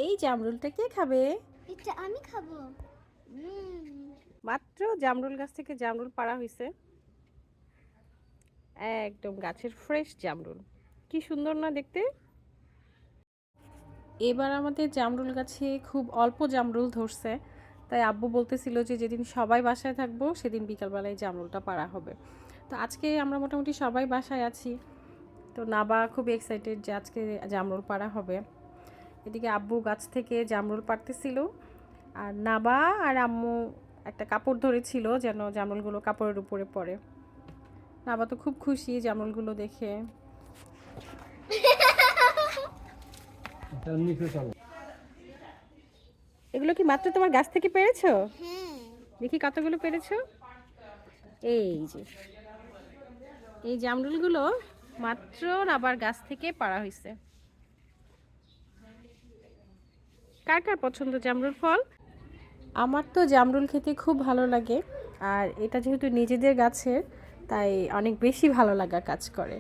এই জামরুলটা কে খাবে? এটা আমি খাবো। মাত্র জামরুল গাছ থেকে জামরুল পাড়া হয়েছে, একদম গাছের ফ্রেশ জামরুল। কি সুন্দর না দেখতে। এবার আমাদের জামরুল গাছে খুব অল্প জামরুল ধরছে, তাই আব্বু বলতেছিল যে যেদিন সবাই বাসায় থাকবো সেদিন বিকালবেলায় জামরুলটা পাড়া হবে। তো আজকে আমরা মোটামুটি সবাই বাসায় আছি, তো নাবা খুব এক্সাইটেড যে আজকে জামরুল পাড়া হবে। এদিকে আব্বু গাছ থেকে জামরুল পাড়তেছিল, আর নাবা আর আম্মু একটা কাপড় ধরেছিল যেন জামরুলগুলো কাপড়ের উপরে পড়ে। নাবা তো খুব খুশি জামরুলগুলো দেখে। এগুলো কি মাত্র তোমার গাছ থেকে পেরেছো? দেখি কতগুলো পেরেছো। এই যে এই জামরুলগুলো মাত্র আবার গাছ থেকে পাড়া হয়েছে। কার কার পছন্দ জামরুল ফল? আমার তো জামরুল খেতে খুব ভালো লাগে, আর এটা যেহেতু নিজেদের গাছের তাই অনেক বেশি ভালো লাগা কাজ করে।